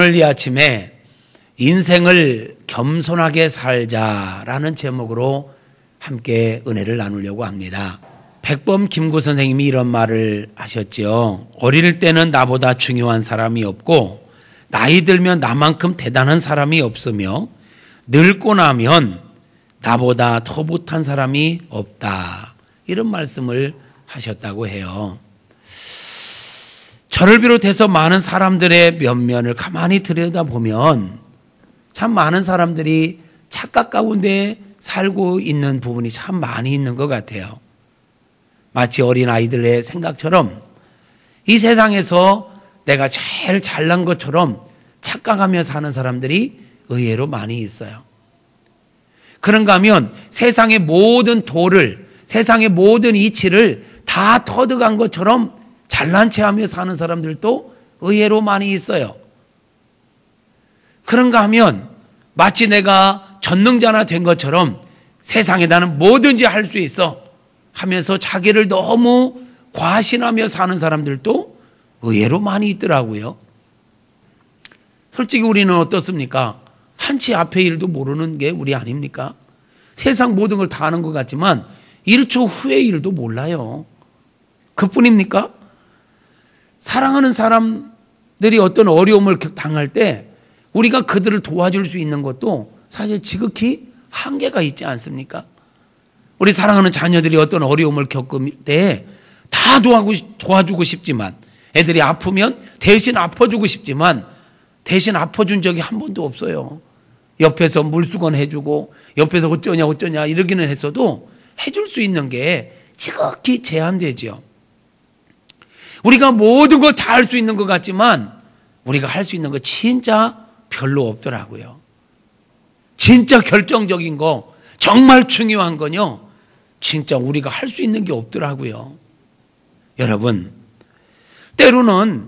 오늘 이 아침에 인생을 겸손하게 살자라는 제목으로 함께 은혜를 나누려고 합니다. 백범 김구 선생님이 이런 말을 하셨죠. 어릴 때는 나보다 중요한 사람이 없고 나이 들면 나만큼 대단한 사람이 없으며 늙고 나면 나보다 더 못한 사람이 없다. 이런 말씀을 하셨다고 해요. 저를 비롯해서 많은 사람들의 면면을 가만히 들여다보면 참 많은 사람들이 착각 가운데 살고 있는 부분이 참 많이 있는 것 같아요. 마치 어린아이들의 생각처럼 이 세상에서 내가 제일 잘난 것처럼 착각하며 사는 사람들이 의외로 많이 있어요. 그런가 하면 세상의 모든 도를, 세상의 모든 이치를 다 터득한 것처럼 잘난 체하며 사는 사람들도 의외로 많이 있어요. 그런가 하면 마치 내가 전능자나 된 것처럼 세상에 나는 뭐든지 할 수 있어 하면서 자기를 너무 과신하며 사는 사람들도 의외로 많이 있더라고요. 솔직히 우리는 어떻습니까? 한치 앞의 일도 모르는 게 우리 아닙니까? 세상 모든 걸 다 아는 것 같지만 1초 후의 일도 몰라요. 그뿐입니까? 사랑하는 사람들이 어떤 어려움을 당할 때 우리가 그들을 도와줄 수 있는 것도 사실 지극히 한계가 있지 않습니까? 우리 사랑하는 자녀들이 어떤 어려움을 겪을 때 다 도와주고 싶지만, 애들이 아프면 대신 아파주고 싶지만 대신 아파준 적이 한 번도 없어요. 옆에서 물수건 해주고 옆에서 어쩌냐 이러기는 했어도 해줄 수 있는 게 지극히 제한되죠. 우리가 모든 걸 다 할 수 있는 것 같지만 우리가 할 수 있는 거 진짜 별로 없더라고요. 진짜 결정적인 거, 정말 중요한 건요, 진짜 우리가 할 수 있는 게 없더라고요. 여러분, 때로는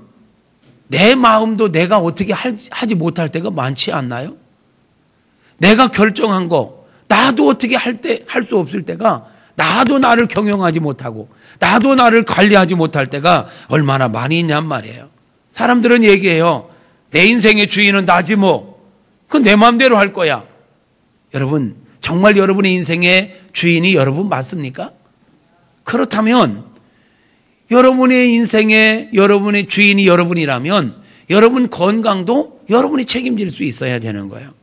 내 마음도 내가 어떻게 하지 못할 때가 많지 않나요? 내가 결정한 거 나도 어떻게 할 수 없을 때가, 나도 나를 경영하지 못하고 나도 나를 관리하지 못할 때가 얼마나 많이 있냔 말이에요. 사람들은 얘기해요. 내 인생의 주인은 나지 뭐. 그건 내 마음대로 할 거야. 여러분, 정말 여러분의 인생의 주인이 여러분 맞습니까? 그렇다면 여러분의 인생의 여러분의 주인이 여러분이라면 여러분 건강도 여러분이 책임질 수 있어야 되는 거예요.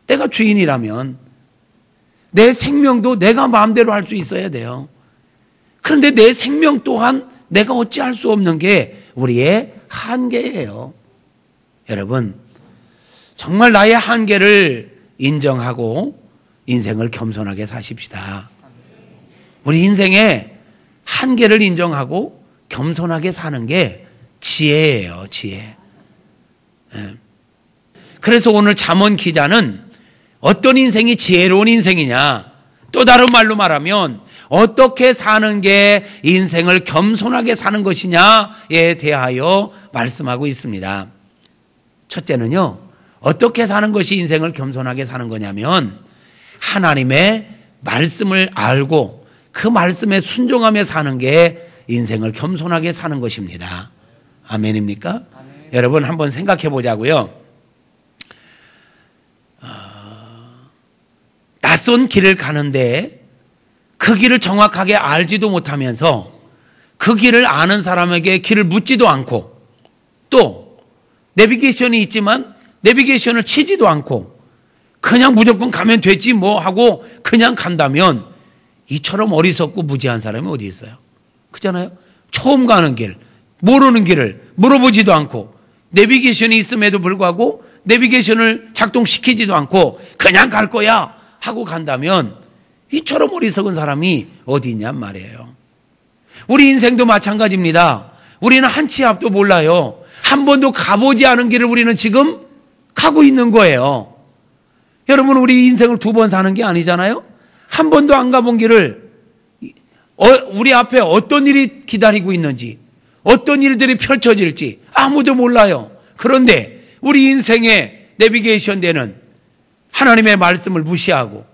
내가 주인이라면 내 생명도 내가 마음대로 할 수 있어야 돼요. 그런데 내 생명 또한 내가 어찌할 수 없는 게 우리의 한계예요. 여러분, 정말 나의 한계를 인정하고 인생을 겸손하게 사십시다. 우리 인생의 한계를 인정하고 겸손하게 사는 게 지혜예요, 지혜. 그래서 오늘 잠언 기자는 어떤 인생이 지혜로운 인생이냐, 또 다른 말로 말하면 어떻게 사는 게 인생을 겸손하게 사는 것이냐에 대하여 말씀하고 있습니다. 첫째는요, 어떻게 사는 것이 인생을 겸손하게 사는 거냐면 하나님의 말씀을 알고 그 말씀에 순종하며 사는 게 인생을 겸손하게 사는 것입니다. 아멘입니까? 아멘. 여러분 한번 생각해 보자고요. 낯선 길을 가는데 그 길을 정확하게 알지도 못하면서 그 길을 아는 사람에게 길을 묻지도 않고, 또 내비게이션이 있지만 내비게이션을 치지도 않고 그냥 무조건 가면 되지 뭐 하고 그냥 간다면 이처럼 어리석고 무지한 사람이 어디 있어요? 그렇잖아요? 처음 가는 길, 모르는 길을 물어보지도 않고 내비게이션이 있음에도 불구하고 내비게이션을 작동시키지도 않고 그냥 갈 거야 하고 간다면 이처럼 어리석은 사람이 어디 있냔 말이에요. 우리 인생도 마찬가지입니다. 우리는 한 치 앞도 몰라요. 한 번도 가보지 않은 길을 우리는 지금 가고 있는 거예요. 여러분, 우리 인생을 2번 사는 게 아니잖아요. 한 번도 안 가본 길을 우리 앞에 어떤 일이 기다리고 있는지, 어떤 일들이 펼쳐질지 아무도 몰라요. 그런데 우리 인생의 내비게이션 되는 하나님의 말씀을 무시하고,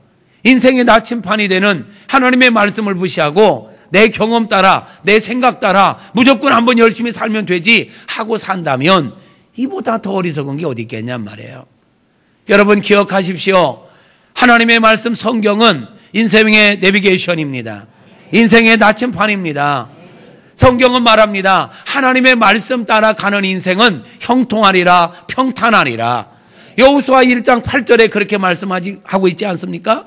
인생의 나침판이 되는 하나님의 말씀을 무시하고 내 경험 따라, 내 생각 따라 무조건 한번 열심히 살면 되지 하고 산다면 이보다 더 어리석은 게 어디 있겠냔 말이에요. 여러분 기억하십시오. 하나님의 말씀 성경은 인생의 내비게이션입니다. 인생의 나침판입니다. 성경은 말합니다. 하나님의 말씀 따라 가는 인생은 형통하리라, 평탄하리라. 여호수아 1장 8절에 그렇게 말씀하고 있지 않습니까?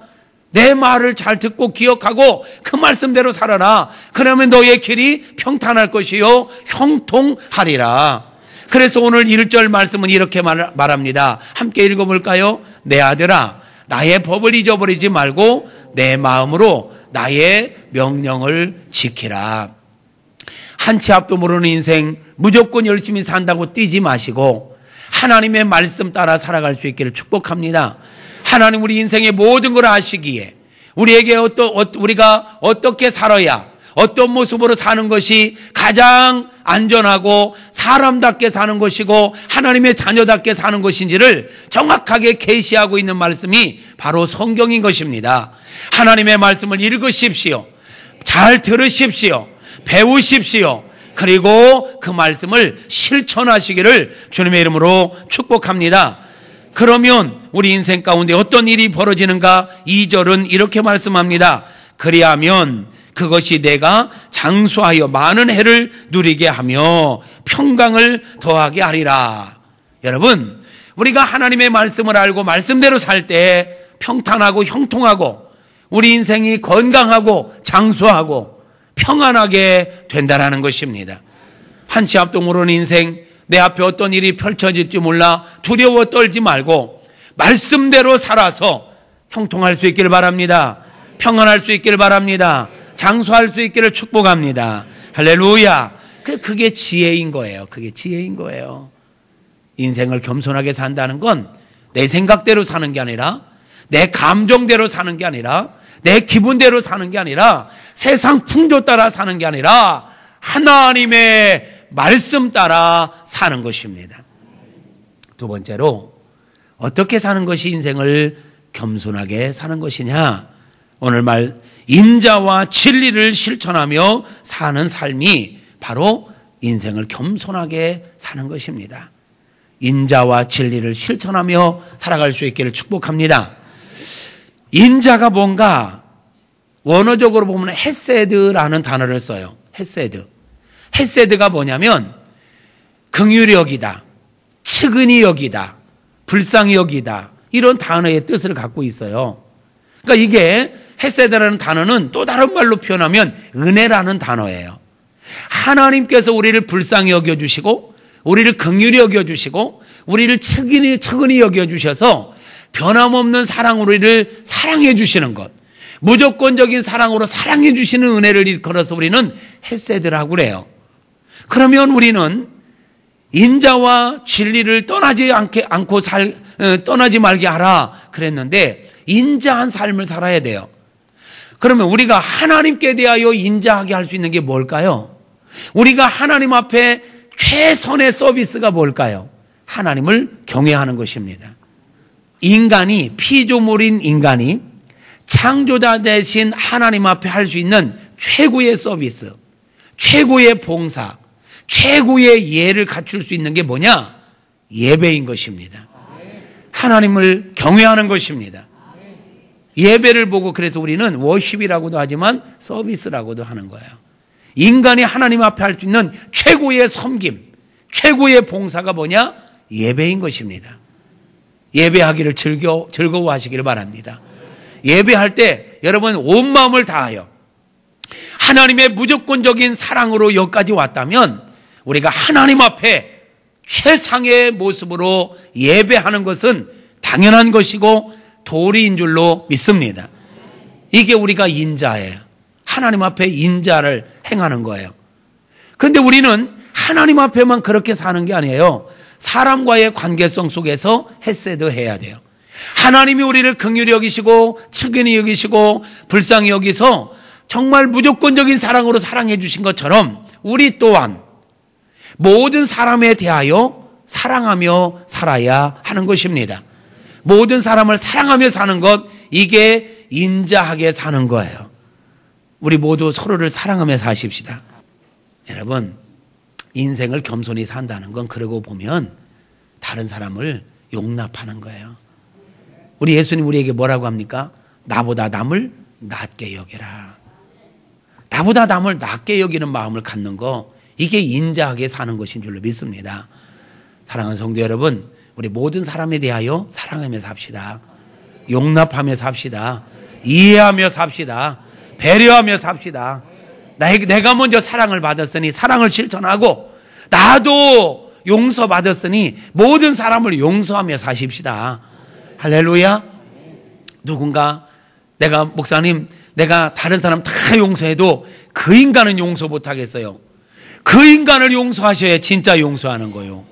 내 말을 잘 듣고 기억하고 그 말씀대로 살아라. 그러면 너의 길이 평탄할 것이요 형통하리라. 그래서 오늘 1절 말씀은 이렇게 말합니다. 함께 읽어볼까요? 내 아들아, 나의 법을 잊어버리지 말고 내 마음으로 나의 명령을 지키라. 한 치 앞도 모르는 인생 무조건 열심히 산다고 뛰지 마시고 하나님의 말씀 따라 살아갈 수 있기를 축복합니다. 하나님 우리 인생의 모든 걸 아시기에 우리에게 우리가 어떻게 살아야 어떤 모습으로 사는 것이 가장 안전하고 사람답게 사는 것이고 하나님의 자녀답게 사는 것인지를 정확하게 계시하고 있는 말씀이 바로 성경인 것입니다. 하나님의 말씀을 읽으십시오. 잘 들으십시오. 배우십시오. 그리고 그 말씀을 실천하시기를 주님의 이름으로 축복합니다. 그러면 우리 인생 가운데 어떤 일이 벌어지는가? 2절은 이렇게 말씀합니다. 그리하면 그것이 내가 장수하여 많은 해를 누리게 하며 평강을 더하게 하리라. 여러분, 우리가 하나님의 말씀을 알고 말씀대로 살 때 평탄하고 형통하고 우리 인생이 건강하고 장수하고 평안하게 된다는 것입니다. 한 치 앞도 모르는 인생, 내 앞에 어떤 일이 펼쳐질지 몰라 두려워 떨지 말고 말씀대로 살아서 형통할 수 있기를 바랍니다. 평안할 수 있기를 바랍니다. 장수할 수 있기를 축복합니다. 할렐루야. 그게 지혜인 거예요. 그게 지혜인 거예요. 인생을 겸손하게 산다는 건 내 생각대로 사는 게 아니라 내 감정대로 사는 게 아니라 내 기분대로 사는 게 아니라 세상 풍조 따라 사는 게 아니라 하나님의 말씀 따라 사는 것입니다. 두 번째로 어떻게 사는 것이 인생을 겸손하게 사는 것이냐? 오늘 말 인자와 진리를 실천하며 사는 삶이 바로 인생을 겸손하게 사는 것입니다. 인자와 진리를 실천하며 살아갈 수 있기를 축복합니다. 인자가 뭔가 원어적으로 보면 헤세드라는 단어를 써요. 헤세드. 헤세드가 뭐냐면 긍휼히 여기다, 측은히 여기다, 불쌍히 여기다 이런 단어의 뜻을 갖고 있어요. 그러니까 이게 헤세드라는 단어는 또 다른 말로 표현하면 은혜라는 단어예요. 하나님께서 우리를 불쌍히 여겨주시고 우리를 긍휼히 여겨주시고 우리를 측은히 여겨주셔서 변함없는 사랑으로 우리를 사랑해 주시는 것, 무조건적인 사랑으로 사랑해 주시는 은혜를 일컬어서 우리는 헤세드라고 그래요. 그러면 우리는 인자와 진리를 떠나지 말게 하라 그랬는데 인자한 삶을 살아야 돼요. 그러면 우리가 하나님께 대하여 인자하게 할 수 있는 게 뭘까요? 우리가 하나님 앞에 최선의 서비스가 뭘까요? 하나님을 경외하는 것입니다. 인간이, 피조물인 인간이 창조자 대신 하나님 앞에 할 수 있는 최고의 서비스, 최고의 봉사, 최고의 예를 갖출 수 있는 게 뭐냐? 예배인 것입니다. 하나님을 경외하는 것입니다. 예배를 보고 그래서 우리는 워십이라고도 하지만 서비스라고도 하는 거예요. 인간이 하나님 앞에 할 수 있는 최고의 섬김, 최고의 봉사가 뭐냐? 예배인 것입니다. 예배하기를 즐거워하시기를 바랍니다. 예배할 때 여러분 온 마음을 다하여 하나님의 무조건적인 사랑으로 여기까지 왔다면 우리가 하나님 앞에 최상의 모습으로 예배하는 것은 당연한 것이고 도리인 줄로 믿습니다. 이게 우리가 인자예요. 하나님 앞에 인자를 행하는 거예요. 그런데 우리는 하나님 앞에만 그렇게 사는 게 아니에요. 사람과의 관계성 속에서 헤세드 해야 돼요. 하나님이 우리를 긍휼히 여기시고 측은히 여기시고 불쌍히 여기서 정말 무조건적인 사랑으로 사랑해 주신 것처럼 우리 또한 모든 사람에 대하여 사랑하며 살아야 하는 것입니다. 모든 사람을 사랑하며 사는 것, 이게 인자하게 사는 거예요. 우리 모두 서로를 사랑하며 사십시다. 여러분, 인생을 겸손히 산다는 건 그러고 보면 다른 사람을 용납하는 거예요. 우리 예수님 우리에게 뭐라고 합니까? 나보다 남을 낮게 여겨라. 나보다 남을 낮게 여기는 마음을 갖는 거, 이게 인자하게 사는 것인 줄로 믿습니다. 사랑하는 성도 여러분, 우리 모든 사람에 대하여 사랑하며 삽시다. 용납하며 삽시다. 이해하며 삽시다. 배려하며 삽시다. 내가 먼저 사랑을 받았으니 사랑을 실천하고, 나도 용서받았으니 모든 사람을 용서하며 사십시다. 할렐루야. 누군가 목사님, 내가 다른 사람 다 용서해도 그 인간은 용서 못하겠어요. 그 인간을 용서하셔야 진짜 용서하는 거예요.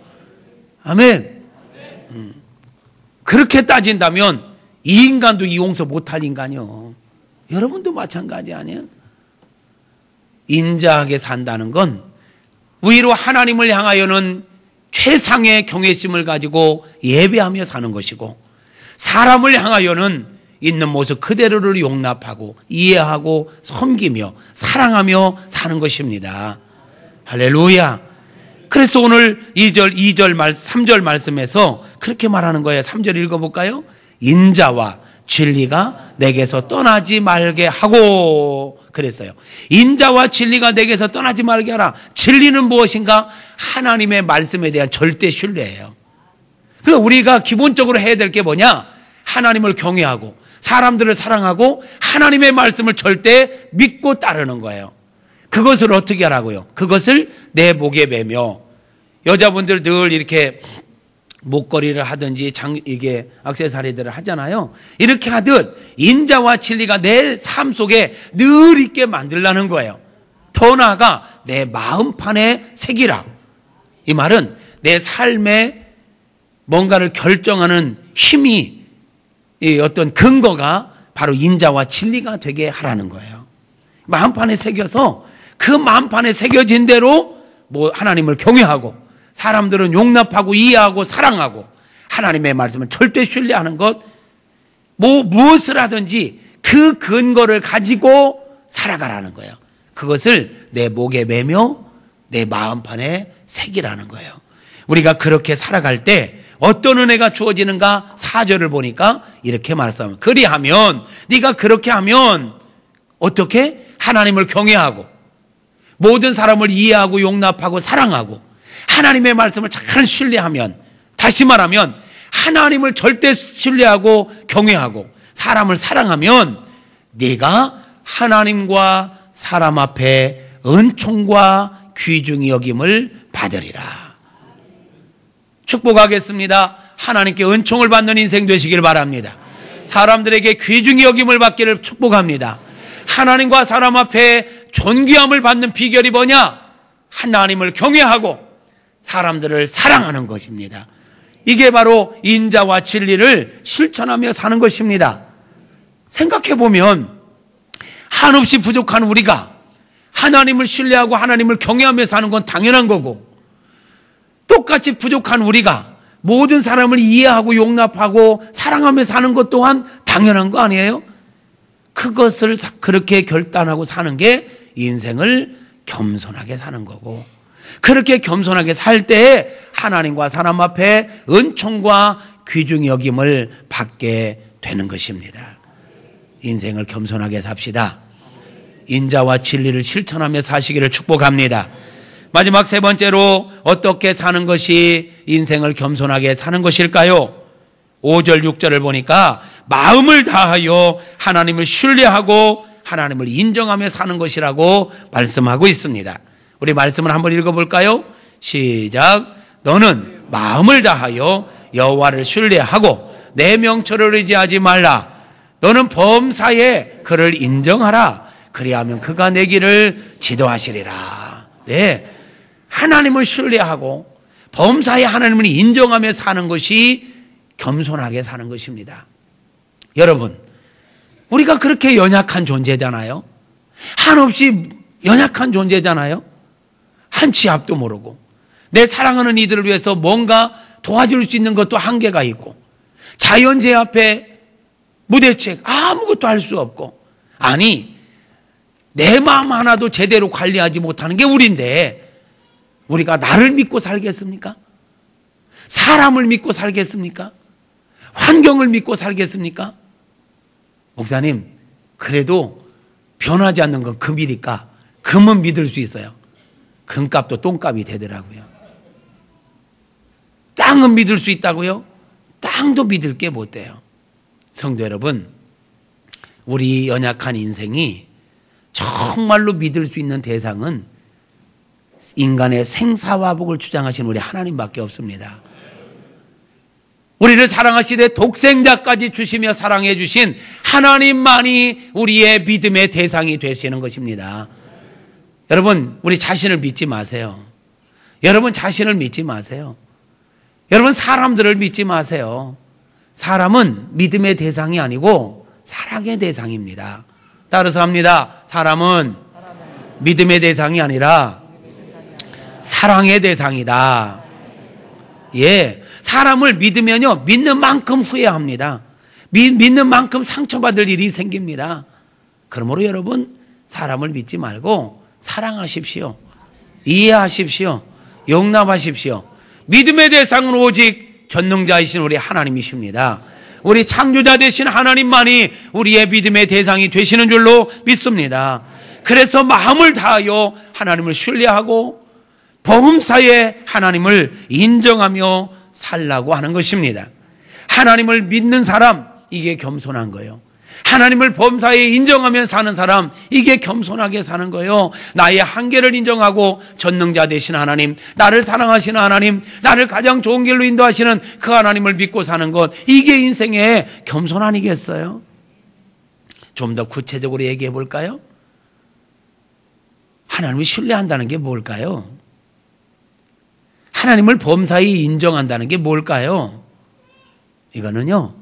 아멘. 그렇게 따진다면 이 인간도 용서 못할 인간이요. 여러분도 마찬가지 아니에요? 인자하게 산다는 건 위로 하나님을 향하여는 최상의 경외심을 가지고 예배하며 사는 것이고, 사람을 향하여는 있는 모습 그대로를 용납하고 이해하고 섬기며 사랑하며 사는 것입니다. 할렐루야. 그래서 오늘 3절 말씀에서 그렇게 말하는 거예요. 3절 읽어볼까요? 인자와 진리가 내게서 떠나지 말게 하고, 그랬어요. 인자와 진리가 내게서 떠나지 말게 하라. 진리는 무엇인가? 하나님의 말씀에 대한 절대 신뢰예요. 그러니까 우리가 기본적으로 해야 될 게 뭐냐? 하나님을 경외하고 사람들을 사랑하고 하나님의 말씀을 절대 믿고 따르는 거예요. 그것을 어떻게 하라고요? 그것을 내 목에 매며, 여자분들 늘 이렇게 목걸이를 하든지 이게 액세서리들을 하잖아요. 이렇게 하듯 인자와 진리가 내 삶 속에 늘 있게 만들라는 거예요. 더 나아가 내 마음판에 새기라. 이 말은 내 삶에 뭔가를 결정하는 힘이, 이 어떤 근거가 바로 인자와 진리가 되게 하라는 거예요. 마음판에 새겨서 그 마음판에 새겨진 대로 하나님을 경외하고 사람들은 용납하고 이해하고 사랑하고 하나님의 말씀을 절대 신뢰하는 것, 무엇을 하든지 그 근거를 가지고 살아가라는 거예요. 그것을 내 목에 매며 내 마음판에 새기라는 거예요. 우리가 그렇게 살아갈 때 어떤 은혜가 주어지는가? 4절을 보니까 이렇게 말씀합니다. 그리하면, 네가 그렇게 하면 어떻게? 하나님을 경외하고 모든 사람을 이해하고 용납하고 사랑하고 하나님의 말씀을 잘 신뢰하면, 다시 말하면 하나님을 절대 신뢰하고 경외하고 사람을 사랑하면 네가 하나님과 사람 앞에 은총과 귀중히 여김을 받으리라. 축복하겠습니다. 하나님께 은총을 받는 인생 되시길 바랍니다. 사람들에게 귀중히 여김을 받기를 축복합니다. 하나님과 사람 앞에 존귀함을 받는 비결이 뭐냐? 하나님을 경외하고 사람들을 사랑하는 것입니다. 이게 바로 인자와 진리를 실천하며 사는 것입니다. 생각해보면 한없이 부족한 우리가 하나님을 신뢰하고 하나님을 경외하며 사는 건 당연한 거고, 똑같이 부족한 우리가 모든 사람을 이해하고 용납하고 사랑하며 사는 것 또한 당연한 거 아니에요? 그것을 그렇게 결단하고 사는 게 인생을 겸손하게 사는 거고, 그렇게 겸손하게 살 때에 하나님과 사람 앞에 은총과 귀중히 여김을 받게 되는 것입니다. 인생을 겸손하게 삽시다. 인자와 진리를 실천하며 사시기를 축복합니다. 마지막 세 번째로 어떻게 사는 것이 인생을 겸손하게 사는 것일까요? 5절 6절을 보니까 마음을 다하여 하나님을 신뢰하고 하나님을 인정하며 사는 것이라고 말씀하고 있습니다. 우리 말씀을 한번 읽어볼까요? 시작. 너는 마음을 다하여 여호와를 신뢰하고 내 명철을 의지하지 말라. 너는 범사에 그를 인정하라. 그리하면 그가 내 길을 지도하시리라. 네, 하나님을 신뢰하고 범사에 하나님을 인정하며 사는 것이 겸손하게 사는 것입니다. 여러분, 우리가 그렇게 연약한 존재잖아요. 한없이 연약한 존재잖아요. 한 치 앞도 모르고 내 사랑하는 이들을 위해서 뭔가 도와줄 수 있는 것도 한계가 있고, 자연재해 앞에 무대책 아무것도 할 수 없고, 아니 내 마음 하나도 제대로 관리하지 못하는 게 우리인데 우리가 나를 믿고 살겠습니까? 사람을 믿고 살겠습니까? 환경을 믿고 살겠습니까? 목사님, 그래도 변하지 않는 건 금이니까 금은 믿을 수 있어요. 금값도 똥값이 되더라고요. 땅은 믿을 수 있다고요? 땅도 믿을 게 못 돼요. 성도 여러분, 우리 연약한 인생이 정말로 믿을 수 있는 대상은 인간의 생사화복을 주장하신 우리 하나님밖에 없습니다. 우리를 사랑하시되 독생자까지 주시며 사랑해 주신 하나님만이 우리의 믿음의 대상이 되시는 것입니다. 여러분, 우리 자신을 믿지 마세요. 여러분 자신을 믿지 마세요. 여러분 사람들을 믿지 마세요. 사람은 믿음의 대상이 아니고 사랑의 대상입니다. 따라서 합니다. 사람은 믿음의 대상이 아니라 사랑의 대상이다. 예, 사람을 믿으면요, 믿는 만큼 후회합니다. 믿는 만큼 상처받을 일이 생깁니다. 그러므로 여러분, 사람을 믿지 말고 사랑하십시오. 이해하십시오. 용납하십시오. 믿음의 대상은 오직 전능자이신 우리 하나님이십니다. 우리 창조자 되신 하나님만이 우리의 믿음의 대상이 되시는 줄로 믿습니다. 그래서 마음을 다하여 하나님을 신뢰하고 범사에 하나님을 인정하며 살라고 하는 것입니다. 하나님을 믿는 사람, 이게 겸손한 거예요. 하나님을 범사에 인정하며 사는 사람, 이게 겸손하게 사는 거예요. 나의 한계를 인정하고 전능자 되신 하나님, 나를 사랑하시는 하나님, 나를 가장 좋은 길로 인도하시는 그 하나님을 믿고 사는 것, 이게 인생의 겸손 아니겠어요? 좀 더 구체적으로 얘기해 볼까요? 하나님을 신뢰한다는 게 뭘까요? 하나님을 범사에 인정한다는 게 뭘까요? 이거는요,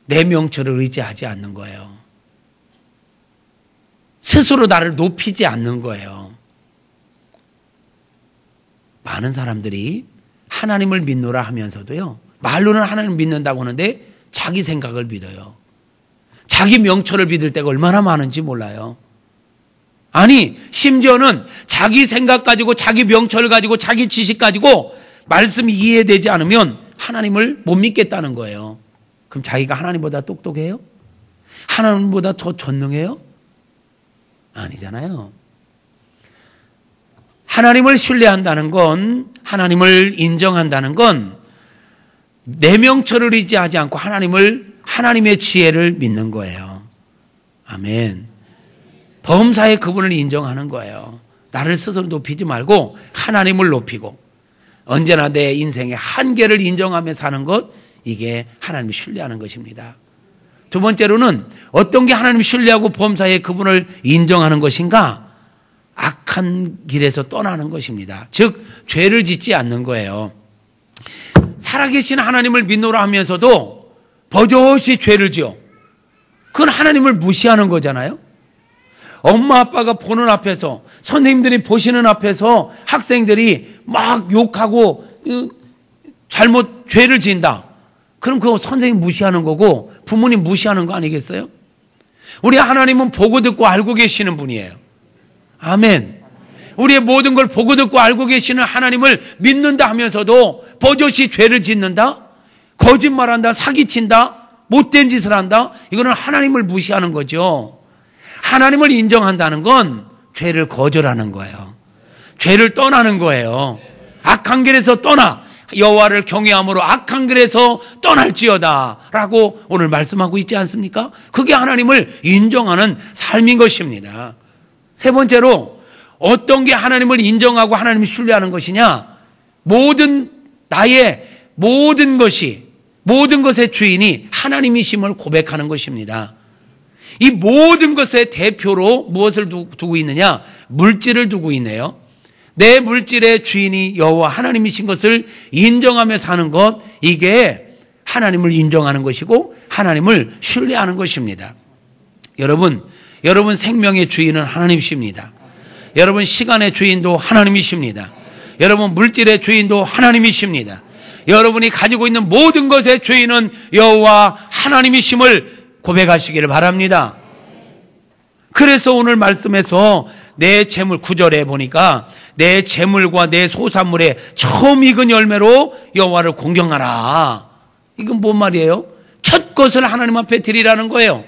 내 명철을 의지하지 않는 거예요. 스스로 나를 높이지 않는 거예요. 많은 사람들이 하나님을 믿노라 하면서도요, 말로는 하나님을 믿는다고 하는데 자기 생각을 믿어요. 자기 명철을 믿을 때가 얼마나 많은지 몰라요. 아니, 심지어는 자기 생각 가지고, 자기 명철 가지고, 자기 지식 가지고 말씀이 이해되지 않으면 하나님을 못 믿겠다는 거예요. 그럼 자기가 하나님보다 똑똑해요? 하나님보다 더 전능해요? 아니잖아요. 하나님을 신뢰한다는 건, 하나님을 인정한다는 건 내 명철을 의지하지 않고 하나님의 지혜를 믿는 거예요. 아멘. 범사에 그분을 인정하는 거예요. 나를 스스로 높이지 말고 하나님을 높이고, 언제나 내 인생의 한계를 인정하며 사는 것, 이게 하나님을 신뢰하는 것입니다. 두 번째로는 어떤 게 하나님을 신뢰하고 범사에 그분을 인정하는 것인가? 악한 길에서 떠나는 것입니다. 즉 죄를 짓지 않는 거예요. 살아계신 하나님을 믿노라 하면서도 버젓이 죄를 지어, 그건 하나님을 무시하는 거잖아요. 엄마 아빠가 보는 앞에서, 선생님들이 보시는 앞에서 학생들이 막 욕하고 잘못 죄를 지은다. 그럼 그거 선생님 무시하는 거고 부모님 무시하는 거 아니겠어요? 우리 하나님은 보고 듣고 알고 계시는 분이에요. 아멘. 우리의 모든 걸 보고 듣고 알고 계시는 하나님을 믿는다 하면서도 버젓이 죄를 짓는다, 거짓말한다, 사기친다, 못된 짓을 한다, 이거는 하나님을 무시하는 거죠. 하나님을 인정한다는 건 죄를 거절하는 거예요. 죄를 떠나는 거예요. 악한 길에서 떠나, 여호와를 경외함으로 악한 길에서 떠날지어다 라고 오늘 말씀하고 있지 않습니까? 그게 하나님을 인정하는 삶인 것입니다. 세 번째로, 어떤 게 하나님을 인정하고 하나님을 신뢰하는 것이냐? 나의 모든 것의 주인이 하나님이심을 고백하는 것입니다. 이 모든 것의 대표로 무엇을 두고 있느냐? 물질을 두고 있네요. 내 물질의 주인이 여호와 하나님이신 것을 인정하며 사는 것, 이게 하나님을 인정하는 것이고 하나님을 신뢰하는 것입니다. 여러분 생명의 주인은 하나님이십니다. 여러분 시간의 주인도 하나님이십니다. 여러분 물질의 주인도 하나님이십니다. 여러분이 가지고 있는 모든 것의 주인은 여호와 하나님이심을 고백하시기를 바랍니다. 그래서 오늘 말씀에서 내 재물, 9절에 보니까 내 재물과 내 소산물의 처음 익은 열매로 여호와를 공경하라. 이건 뭔 말이에요? 첫 것을 하나님 앞에 드리라는 거예요.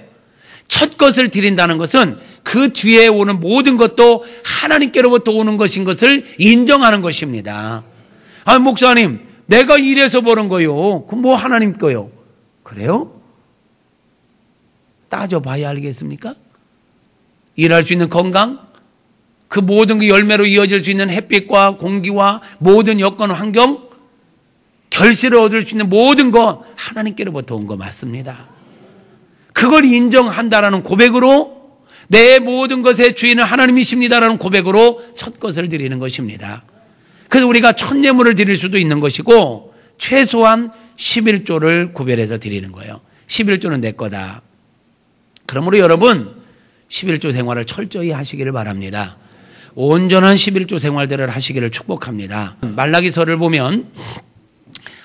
첫 것을 드린다는 것은 그 뒤에 오는 모든 것도 하나님께로부터 오는 것인 것을 인정하는 것입니다. 아, 목사님, 내가 일해서 버는 거요. 그럼 뭐 하나님 거요? 그래요? 따져봐야 알겠습니까? 일할 수 있는 건강, 그 모든 그 열매로 이어질 수 있는 햇빛과 공기와 모든 여건 환경, 결실을 얻을 수 있는 모든 것 하나님께로부터 온 거 맞습니다. 그걸 인정한다라는 고백으로 내 모든 것의 주인은 하나님이십니다라는 고백으로 첫 것을 드리는 것입니다. 그래서 우리가 첫 예물을 드릴 수도 있는 것이고 최소한 11조를 구별해서 드리는 거예요. 11조는 내 거다. 그러므로 여러분 11조 생활을 철저히 하시기를 바랍니다. 온전한 11조 생활들을 하시기를 축복합니다. 말라기서를 보면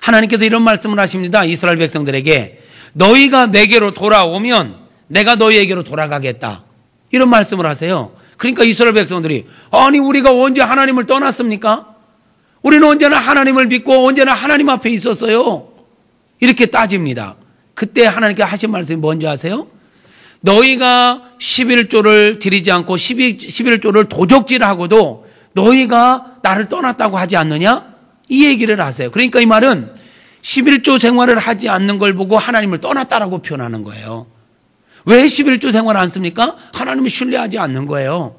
하나님께서 이런 말씀을 하십니다. 이스라엘 백성들에게 너희가 내게로 돌아오면 내가 너희에게로 돌아가겠다. 이런 말씀을 하세요. 그러니까 이스라엘 백성들이 아니 우리가 언제 하나님을 떠났습니까? 우리는 언제나 하나님을 믿고 언제나 하나님 앞에 있었어요. 이렇게 따집니다. 그때 하나님께 하신 말씀이 뭔지 아세요? 너희가 11조를 드리지 않고 11조를 도적질하고도 너희가 나를 떠났다고 하지 않느냐? 이 얘기를 하세요. 그러니까 이 말은 11조 생활을 하지 않는 걸 보고 하나님을 떠났다라고 표현하는 거예요. 왜 11조 생활을 안 씁니까? 하나님을 신뢰하지 않는 거예요.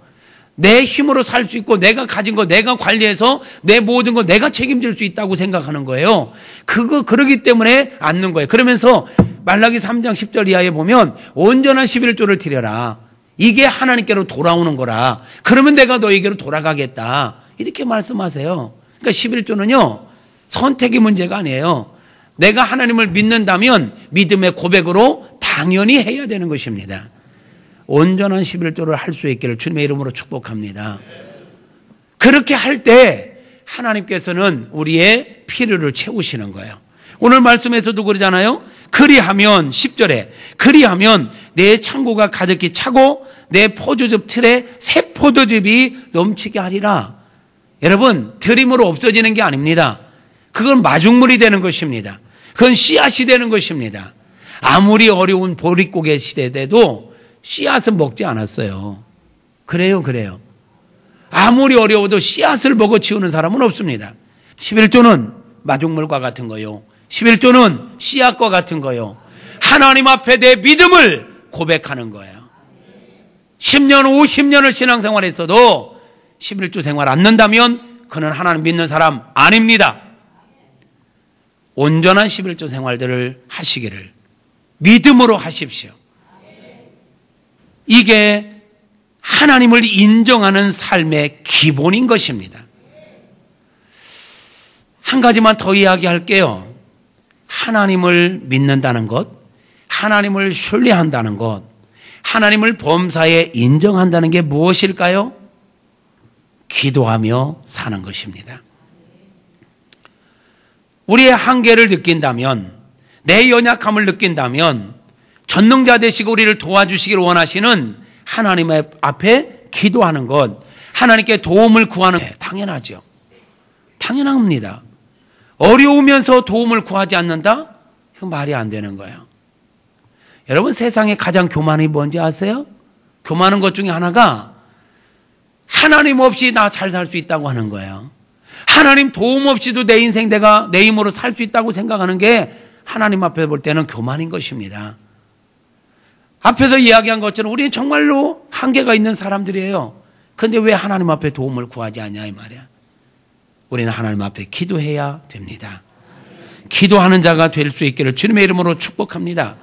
내 힘으로 살 수 있고 내가 가진 거 내가 관리해서 내 모든 거 내가 책임질 수 있다고 생각하는 거예요. 그러기 때문에 않는 거예요. 그러면서 말라기 3장 10절 이하에 보면 온전한 11조를 드려라. 이게 하나님께로 돌아오는 거라. 그러면 내가 너에게로 돌아가겠다. 이렇게 말씀하세요. 그러니까 11조는요 선택의 문제가 아니에요. 내가 하나님을 믿는다면 믿음의 고백으로 당연히 해야 되는 것입니다. 온전한 11조를 할 수 있기를 주님의 이름으로 축복합니다. 그렇게 할 때 하나님께서는 우리의 필요를 채우시는 거예요. 오늘 말씀에서도 그러잖아요. 그리하면 10절에 그리하면 내 창고가 가득히 차고 내 포도즙 틀에 새 포도즙이 넘치게 하리라. 여러분 드림으로 없어지는 게 아닙니다. 그건 마중물이 되는 것입니다. 그건 씨앗이 되는 것입니다. 아무리 어려운 보릿고개 시대에도 씨앗은 먹지 않았어요. 그래요. 아무리 어려워도 씨앗을 먹어 치우는 사람은 없습니다. 11조는 마중물과 같은 거요. 11조는 씨앗과 같은 거요. 하나님 앞에 내 믿음을 고백하는 거예요. 10년, 50년을 신앙생활했어도 11조 생활 안 는다면 그는 하나님 믿는 사람 아닙니다. 온전한 11조 생활들을 하시기를 믿음으로 하십시오. 이게 하나님을 인정하는 삶의 기본인 것입니다. 한 가지만 더 이야기할게요. 하나님을 믿는다는 것, 하나님을 신뢰한다는 것, 하나님을 범사에 인정한다는 게 무엇일까요? 기도하며 사는 것입니다. 우리의 한계를 느낀다면, 내 연약함을 느낀다면 전능자 되시고 우리를 도와주시기를 원하시는 하나님 앞에 기도하는 것, 하나님께 도움을 구하는 것 당연하죠. 당연합니다. 어려우면서 도움을 구하지 않는다? 이건 말이 안 되는 거예요. 여러분 세상에 가장 교만이 뭔지 아세요? 교만한 것 중에 하나가 하나님 없이 나 잘 살 수 있다고 하는 거예요. 하나님 도움 없이도 내 인생 내가 내 힘으로 살 수 있다고 생각하는 게 하나님 앞에 볼 때는 교만인 것입니다. 앞에서 이야기한 것처럼 우리는 정말로 한계가 있는 사람들이에요. 그런데 왜 하나님 앞에 도움을 구하지 않냐 이 말이야. 우리는 하나님 앞에 기도해야 됩니다. 기도하는 자가 될 수 있기를 주님의 이름으로 축복합니다.